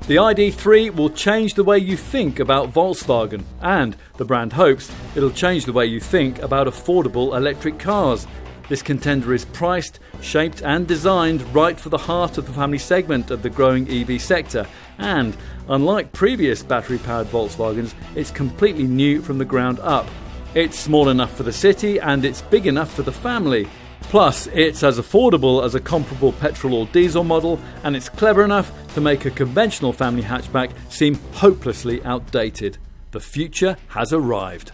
The ID3 will change the way you think about Volkswagen, and the brand hopes it'll change the way you think about affordable electric cars. This contender is priced, shaped and designed right for the heart of the family segment of the growing EV sector, and unlike previous battery-powered Volkswagens, it's completely new from the ground up. It's small enough for the city and it's big enough for the family. Plus, it's as affordable as a comparable petrol or diesel model, and it's clever enough to make a conventional family hatchback seem hopelessly outdated. The future has arrived.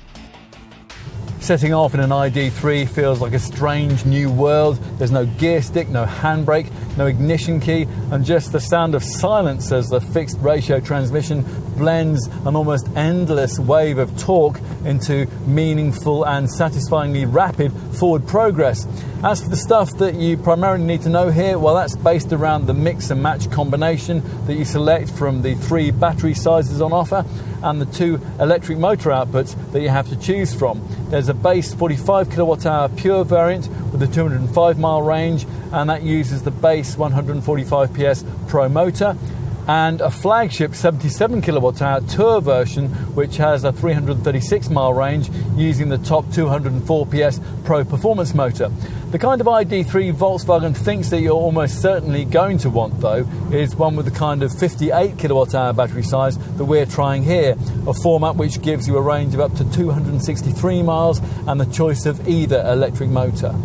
Setting off in an ID3 feels like a strange new world. There's no gear stick, no handbrake, no ignition key, and just the sound of silence as the fixed ratio transmission blends an almost endless wave of torque into meaningful and satisfyingly rapid forward progress. As for the stuff that you primarily need to know here, well, that's based around the mix and match combination that you select from the 3 battery sizes on offer and the 2 electric motor outputs that you have to choose from. There's a base 45 kilowatt hour pure variant with a 205 mile range, and that uses the base 145 PS Pro motor, and a flagship 77 kilowatt hour tour version which has a 336 mile range using the top 204 PS Pro performance motor. The kind of ID3 Volkswagen thinks that you're almost certainly going to want, though, is one with the kind of 58 kilowatt hour battery size that we're trying here, a format which gives you a range of up to 263 miles and the choice of either electric motor.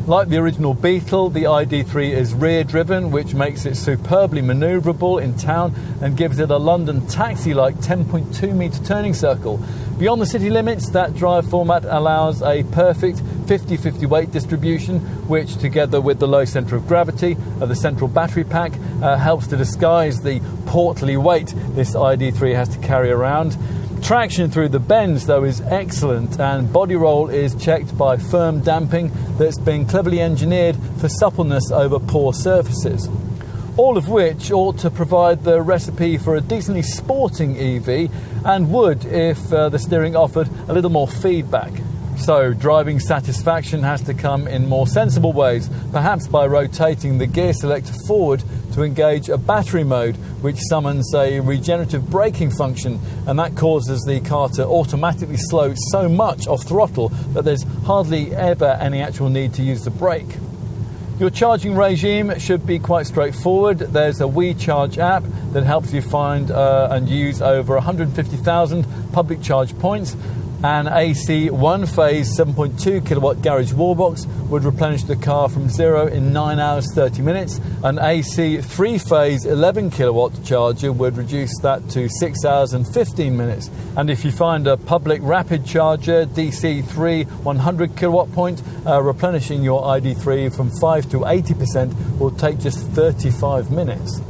Like the original Beetle, the ID3 is rear-driven, which makes it superbly manoeuvrable in town and gives it a London taxi-like 10.2 metre turning circle. Beyond the city limits, that drive format allows a perfect 50-50 weight distribution, which, together with the low centre of gravity of the central battery pack, helps to disguise the portly weight this ID3 has to carry around. Traction through the bends, though, is excellent, and body roll is checked by firm damping that's been cleverly engineered for suppleness over poor surfaces. All of which ought to provide the recipe for a decently sporting EV, and would if the steering offered a little more feedback. So driving satisfaction has to come in more sensible ways, perhaps by rotating the gear selector forward to engage a battery mode, which summons a regenerative braking function, and that causes the car to automatically slow so much off throttle that there's hardly ever any actual need to use the brake. Your charging regime should be quite straightforward. There's a WeCharge app that helps you find and use over 150,000 public charge points. An AC one-phase 7.2 kilowatt garage wallbox would replenish the car from 0 in 9 hours 30 minutes. An AC three-phase 11 kilowatt charger would reduce that to 6 hours and 15 minutes. And if you find a public rapid charger, DC3 100 kilowatt point, replenishing your ID3 from 5 to 80% will take just 35 minutes.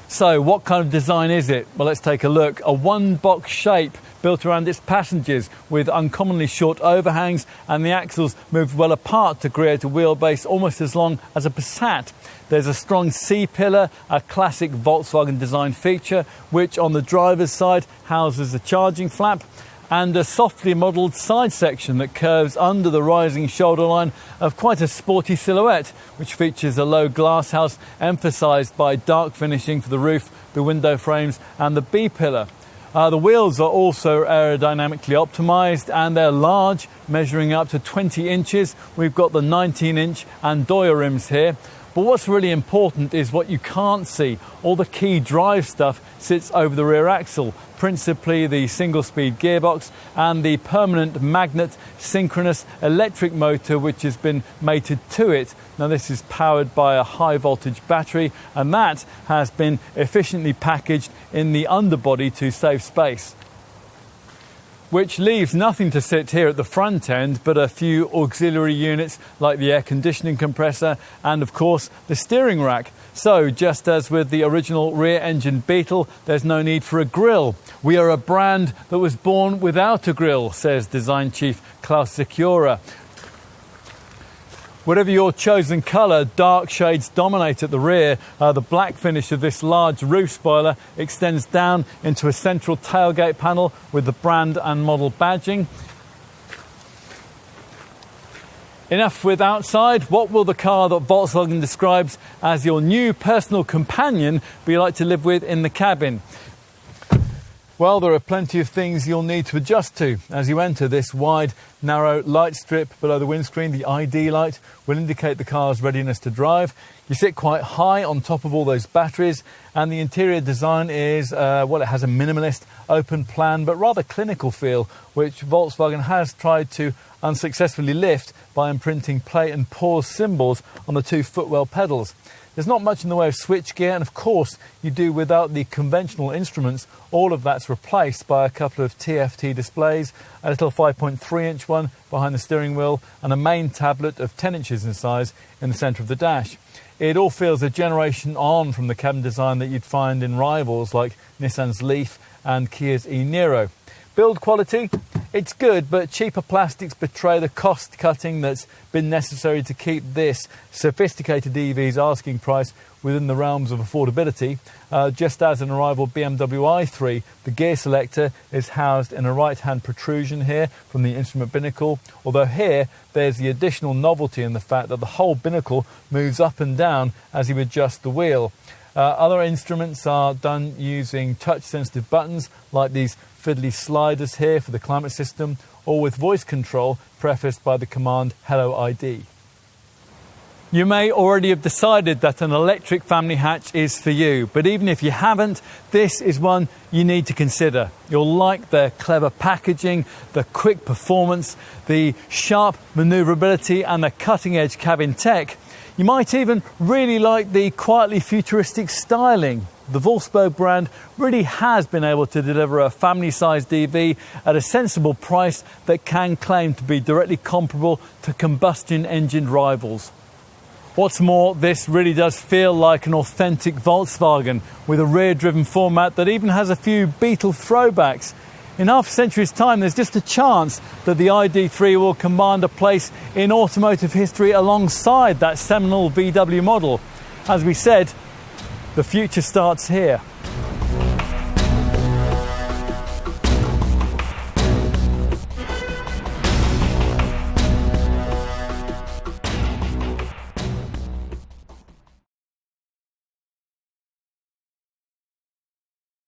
So what kind of design is it? Well, let's take a look. A one-box shape built around its passengers with uncommonly short overhangs, and the axles moved well apart to create a wheelbase almost as long as a Passat. There's a strong C-pillar, a classic Volkswagen design feature, which on the driver's side houses a charging flap, and a softly modelled side section that curves under the rising shoulder line of quite a sporty silhouette, which features a low glass house emphasised by dark finishing for the roof, the window frames and the B-pillar. The wheels are also aerodynamically optimised, and they're large, measuring up to 20 inches. We've got the 19-inch Andoya rims here. But what's really important is what you can't see. All the key drive stuff sits over the rear axle, principally the single-speed gearbox and the permanent magnet synchronous electric motor which has been mated to it. Now this is powered by a high-voltage battery, and that has been efficiently packaged in the underbody to save space, which leaves nothing to sit here at the front end but a few auxiliary units like the air conditioning compressor and, of course, the steering rack. So, just as with the original rear-engine Beetle, there's no need for a grille. We are a brand that was born without a grille, says design chief Klaus Sikora. Whatever your chosen colour, dark shades dominate at the rear. The black finish of this large roof spoiler extends down into a central tailgate panel with the brand and model badging. Enough with outside. What will the car that Volkswagen describes as your new personal companion be like to live with in the cabin? Well, there are plenty of things you'll need to adjust to as you enter this wide, narrow light strip below the windscreen. The ID light will indicate the car's readiness to drive. You sit quite high on top of all those batteries, and the interior design is, it has a minimalist, open plan, but rather clinical feel, which Volkswagen has tried to unsuccessfully lift by imprinting play and pause symbols on the two footwell pedals. There's not much in the way of switchgear, and of course you do without the conventional instruments. All of that's replaced by a couple of TFT displays, a little 5.3-inch one behind the steering wheel, and a main tablet of 10 inches in size in the centre of the dash. It all feels a generation on from the cabin design that you'd find in rivals like Nissan's Leaf and Kia's e-Niro. Build quality, it's good, but cheaper plastics betray the cost cutting that's been necessary to keep this sophisticated EV's asking price within the realms of affordability. Just as an arrival BMW i3, the gear selector is housed in a right-hand protrusion here from the instrument binnacle, although here there's the additional novelty in the fact that the whole binnacle moves up and down as you adjust the wheel. Other instruments are done using touch-sensitive buttons like these fiddly sliders here for the climate system, or with voice control prefaced by the command Hello ID. You may already have decided that an electric family hatch is for you, but even if you haven't, this is one you need to consider. You'll like the clever packaging, the quick performance, the sharp manoeuvrability and the cutting-edge cabin tech. You might even really like the quietly futuristic styling. The Volkswagen brand really has been able to deliver a family-sized EV at a sensible price that can claim to be directly comparable to combustion-engined rivals. What's more, this really does feel like an authentic Volkswagen with a rear-driven format that even has a few Beetle throwbacks. In half a century's time, there's just a chance that the ID3 will command a place in automotive history alongside that seminal VW model. As we said, the future starts here.